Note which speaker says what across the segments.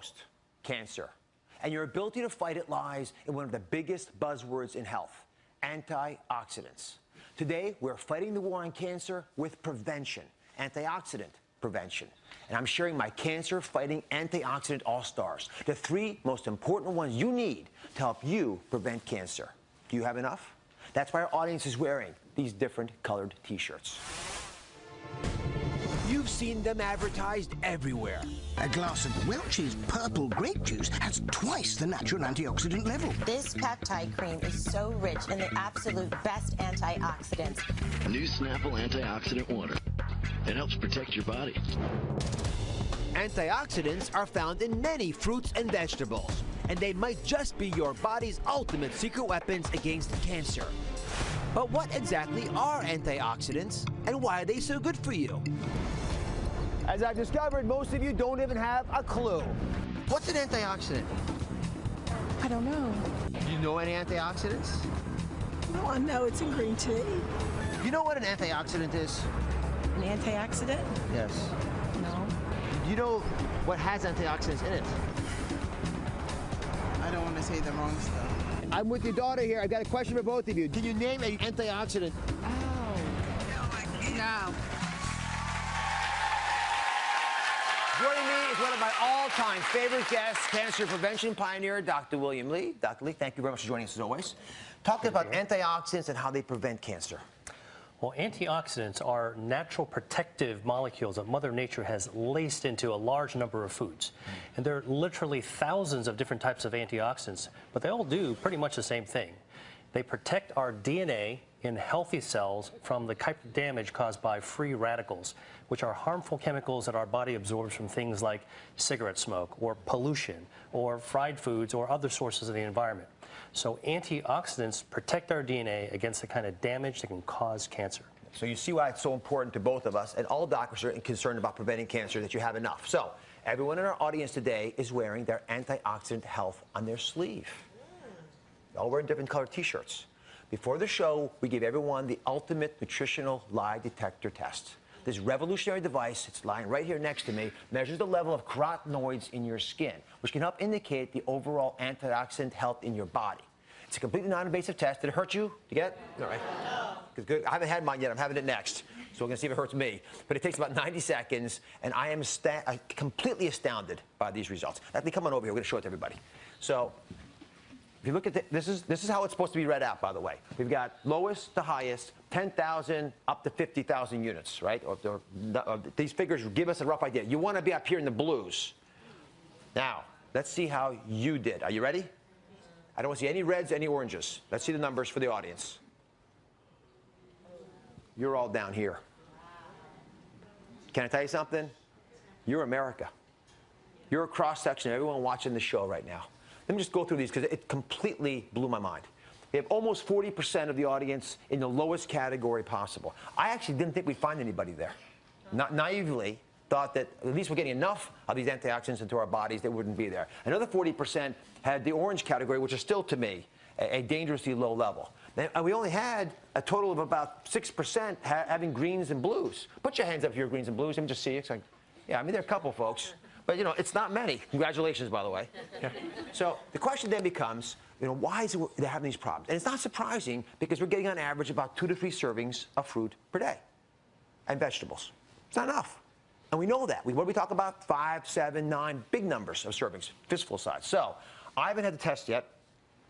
Speaker 1: most, cancer. And your ability to fight it lies in one of the biggest buzzwords in health, antioxidants. Today, we're fighting the war on cancer with prevention, antioxidant prevention. And I'm sharing my cancer-fighting antioxidant all-stars, the 3 most important ones you need to help you prevent cancer. Do you have enough? That's why our audience is wearing these different colored T-shirts. You've seen them advertised everywhere.
Speaker 2: A glass of Welch's purple grape juice has twice the natural antioxidant level.
Speaker 3: This peptide cream is so rich in the absolute best antioxidants.
Speaker 4: New Snapple Antioxidant Water. It helps protect your body.
Speaker 1: Antioxidants are found in many fruits and vegetables, and they might just be your body's ultimate secret weapons against cancer. But what exactly are antioxidants, and why are they so good for you? As I've discovered, most of you don't even have a clue. What's an antioxidant?
Speaker 5: I don't know.
Speaker 1: Do you know any antioxidants?
Speaker 5: No, I know it's in green tea.
Speaker 1: You know what an antioxidant is?
Speaker 5: An antioxidant?
Speaker 1: Yes.
Speaker 5: No.
Speaker 1: Do you know what has antioxidants in it?
Speaker 6: I don't want to say the wrong stuff.
Speaker 1: I'm with your daughter here. I've got a question for both of you. Can you name an antioxidant?
Speaker 5: Oh.
Speaker 6: No.
Speaker 1: Joining me is one of my all-time favorite guests, cancer prevention pioneer, Dr. William Lee. Dr. Lee, thank you very much for joining us as always. Talk about antioxidants and how they prevent cancer.
Speaker 7: Well, antioxidants are natural protective molecules that Mother Nature has laced into a large number of foods. And there are literally thousands of different types of antioxidants, but they all do pretty much the same thing. They protect our DNA in healthy cells from the type of damage caused by free radicals, which are harmful chemicals that our body absorbs from things like cigarette smoke or pollution or fried foods or other sources of the environment. So antioxidants protect our DNA against the kind of damage that can cause cancer.
Speaker 1: So you see why it's so important to both of us, and all doctors are concerned about preventing cancer, that you have enough. So everyone in our audience today is wearing their antioxidant health on their sleeve. All wearing different colored T-shirts. Before the show, we gave everyone the ultimate nutritional lie detector test. This revolutionary device, it's lying right here next to me, measures the level of carotenoids in your skin, which can help indicate the overall antioxidant health in your body. It's a completely non-invasive test. Did it hurt you to get? All right. Good. I haven't had mine yet. I'm having it next. So we're going to see if it hurts me. But it takes about 90 seconds, and I am completely astounded by these results. Let me come on over here. We're going to show it to everybody. So if you look at this is how it's supposed to be read out, by the way. We've got lowest to highest, 10,000 up to 50,000 units, right? These figures give us a rough idea. You want to be up here in the blues. Now, let's see how you did. Are you ready? I don't want to see any reds, any oranges. Let's see the numbers for the audience. You're all down here. Can I tell you something? You're America. You're a cross-section of everyone watching the show right now. Let me just go through these because it completely blew my mind. We have almost 40% of the audience in the lowest category possible. I actually didn't think we'd find anybody there. Not naively thought that at least we're getting enough of these antioxidants into our bodies that wouldn't be there. Another 40% had the orange category, which is still, to me, a dangerously low level. And we only had a total of about 6% having greens and blues. Put your hands up if you're greens and blues. Let me just see. It's like, yeah, I mean, there are a couple folks. But, you know, it's not many. Congratulations, by the way. Yeah. So the question then becomes, you know, why is it they're having these problems? And it's not surprising because we're getting on average about 2 to 3 servings of fruit per day and vegetables. It's not enough. And we know that. What do we talk about? 5, 7, 9, big numbers of servings, fistful size. So I haven't had the test yet.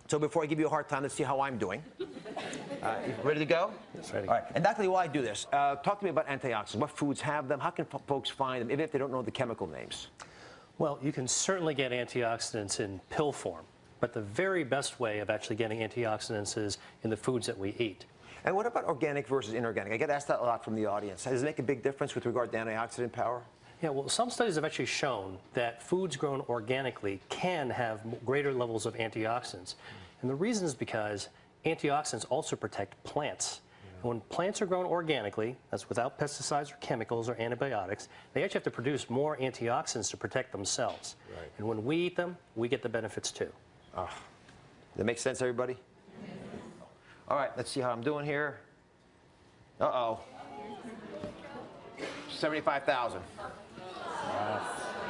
Speaker 1: So before I give you a hard time, let's see how I'm doing. You ready to go?
Speaker 7: Yes, ready.
Speaker 1: All right. And Dr. Lee, while I do this, talk to me about antioxidants. What foods have them? How can folks find them, even if they don't know the chemical names?
Speaker 7: Well, you can certainly get antioxidants in pill form, but the very best way of actually getting antioxidants is in the foods that we eat.
Speaker 1: And what about organic versus inorganic? I get asked that a lot from the audience. Does it make a big difference with regard to antioxidant power?
Speaker 7: Yeah, well, some studies have actually shown that foods grown organically can have greater levels of antioxidants. And the reason is because antioxidants also protect plants. And when plants are grown organically, that's without pesticides or chemicals or antibiotics, they actually have to produce more antioxidants to protect themselves. Right. And when we eat them, we get the benefits too.
Speaker 1: That makes sense, everybody? All right, let's see how I'm doing here. Uh-oh. 75,000.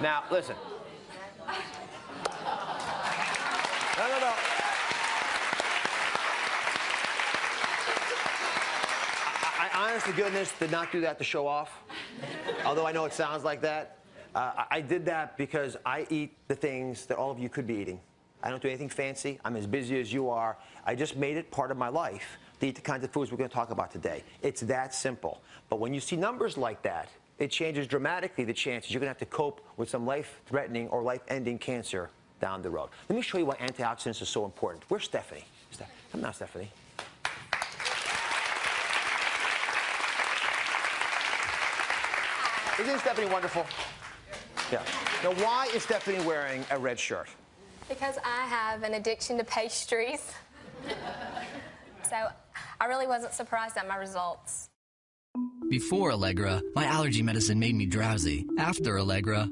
Speaker 1: Now, listen. No. I honest to goodness did not do that to show off, although I know it sounds like that. I did that because I eat the things that all of you could be eating. I don't do anything fancy. I'm as busy as you are. I just made it part of my life to eat the kinds of foods we're going to talk about today. It's that simple. But when you see numbers like that, it changes dramatically the chances you're going to have to cope with some life-threatening or life-ending cancer down the road. Let me show you why antioxidants are so important. Where's Stephanie? Come now, Stephanie. Isn't Stephanie wonderful? Yeah. Now, why is Stephanie wearing a red shirt?
Speaker 8: Because I have an addiction to pastries. So I really wasn't surprised at my results.
Speaker 9: Before Allegra, my allergy medicine made me drowsy. After Allegra,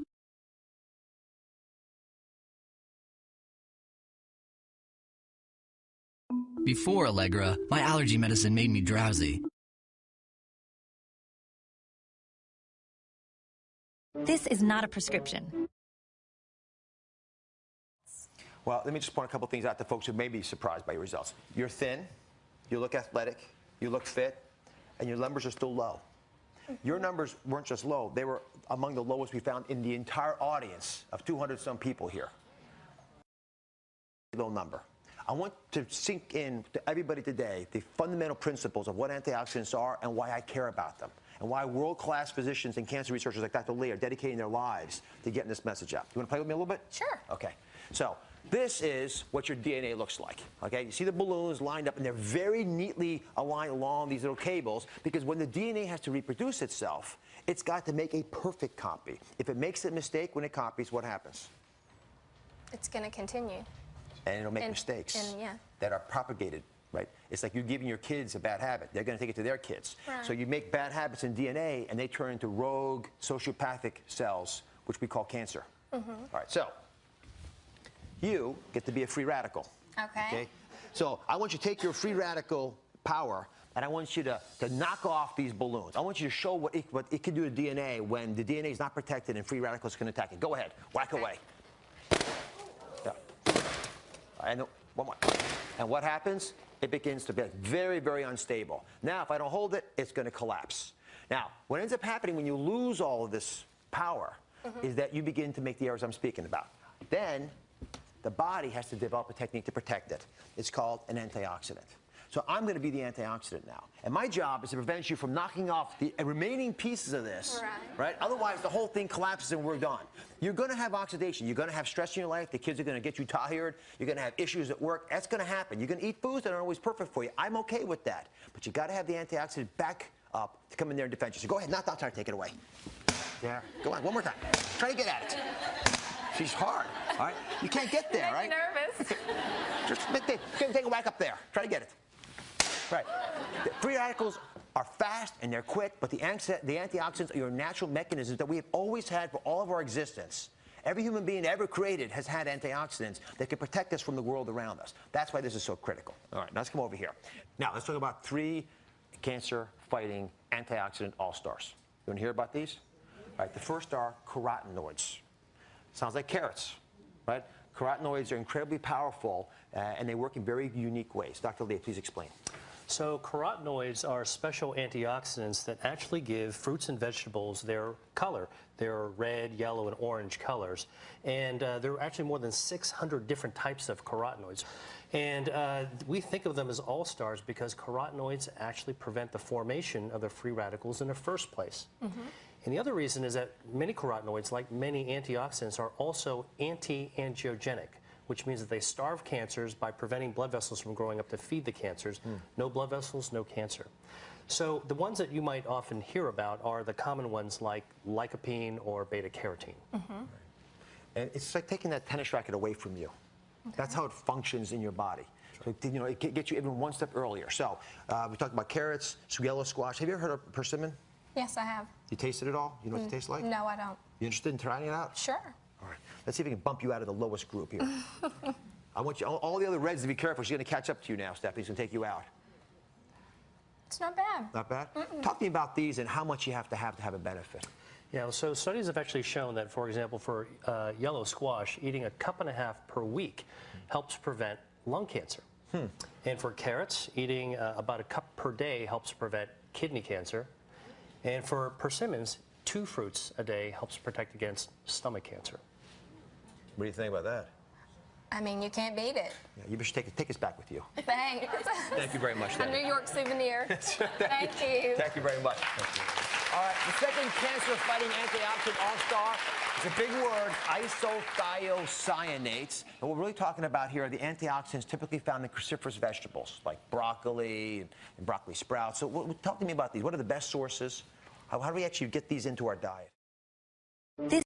Speaker 9: my allergy medicine made me drowsy.
Speaker 10: This is not a prescription.
Speaker 1: Well, let me just point a couple things out to folks who may be surprised by your results. You're thin, you look athletic, you look fit, and your numbers are still low. Your numbers weren't just low, they were among the lowest we found in the entire audience of 200-some people here. Low number. I want to sink in to everybody today the fundamental principles of what antioxidants are and why I care about them, and why world-class physicians and cancer researchers like Dr. Lee are dedicating their lives to getting this message out. You want to play with me a little bit?
Speaker 8: Sure.
Speaker 1: Okay. So this is what your DNA looks like. Okay, you see the balloons lined up, and they're very neatly aligned along these little cables, because when the DNA has to reproduce itself, it's got to make a perfect copy. If it makes a mistake when it copies, what happens?
Speaker 8: It's going to continue.
Speaker 1: And it'll make mistakes
Speaker 8: yeah.
Speaker 1: that are propagated, right? It's like you're giving your kids a bad habit. They're going to take it to their kids.
Speaker 8: Right.
Speaker 1: So you make bad habits in DNA, and they turn into rogue sociopathic cells, which we call cancer. All right, so you get to be a free radical.
Speaker 8: Okay.
Speaker 1: So I want you to take your free radical power, and I want you to knock off these balloons. I want you to show what it can do to DNA when the DNA is not protected and free radicals can attack it. Go ahead. Whack away. Yeah. And one more. And what happens? It begins to get very, very unstable. Now, if I don't hold it, it's going to collapse. Now, what ends up happening when you lose all of this power is that you begin to make the errors I'm speaking about. Then the body has to develop a technique to protect it. It's called an antioxidant. So I'm going to be the antioxidant now. And my job is to prevent you from knocking off the remaining pieces of this. Right? Otherwise, the whole thing collapses and we're done. You're going to have oxidation. You're going to have stress in your life. The kids are going to get you tired. You're going to have issues at work. That's going to happen. You're going to eat foods that aren't always perfect for you. I'm okay with that. But you got to have the antioxidant back up to come in there and defend you. So go ahead. Not trying to take it away. There. Go on. One more time. Try to get at it. She's hard. All right? You can't get there, right?
Speaker 8: I'm nervous.
Speaker 1: Just take it back up there. Try to get it. Right. The free radicals are fast and they're quick, but the antioxidants are your natural mechanisms that we have always had for all of our existence. Every human being ever created has had antioxidants that can protect us from the world around us. That's why this is so critical. All right, now let's come over here. Now, let's talk about 3 cancer-fighting antioxidant all-stars. You want to hear about these? All right, the first are carotenoids. Sounds like carrots, right? Carotenoids are incredibly powerful, and they work in very unique ways. Dr. Lee, please explain.
Speaker 7: So carotenoids are special antioxidants that actually give fruits and vegetables their color. They're red, yellow, and orange colors. And there are actually more than 600 different types of carotenoids. And we think of them as all-stars because carotenoids actually prevent the formation of the free radicals in the first place. And the other reason is that many carotenoids, like many antioxidants, are also anti-angiogenic, which means that they starve cancers by preventing blood vessels from growing up to feed the cancers. No blood vessels, no cancer. So the ones that you might often hear about are the common ones like lycopene or beta-carotene.
Speaker 1: And it's like taking that tennis racket away from you. That's how it functions in your body. So, you know, it gets you even one step earlier. So we talked about carrots, yellow squash. Have you ever heard of persimmon?
Speaker 8: Yes, I have.
Speaker 1: You tasted it all? You know what it tastes like?
Speaker 8: No, I don't.
Speaker 1: You interested in trying it out?
Speaker 8: Sure.
Speaker 1: All right. Let's see if we can bump you out of the lowest group here. I want you, all the other reds to be careful. She's going to catch up to you now, Stephanie. She's going to take you out.
Speaker 8: It's not bad.
Speaker 1: Not bad? Talk to me about these and how much you have to have a benefit.
Speaker 7: Yeah, so studies have actually shown that, for example, for yellow squash, eating a cup and a half per week helps prevent lung cancer. And for carrots, eating about a cup per day helps prevent kidney cancer. And for persimmons, 2 fruits a day helps protect against stomach cancer.
Speaker 1: What do you think about that?
Speaker 8: I mean, you can't beat it.
Speaker 1: Yeah, you should take us back with you.
Speaker 8: Thanks.
Speaker 1: Thank you very much,
Speaker 8: A
Speaker 1: Debbie.
Speaker 8: New York souvenir. Thank you.
Speaker 1: Thank you very much. All right, the second cancer-fighting antioxidant all-star is a big word, isothiocyanates. And what we're really talking about here are the antioxidants typically found in cruciferous vegetables, like broccoli and broccoli sprouts. So talk to me about these. What are the best sources? How do we actually get these into our diet?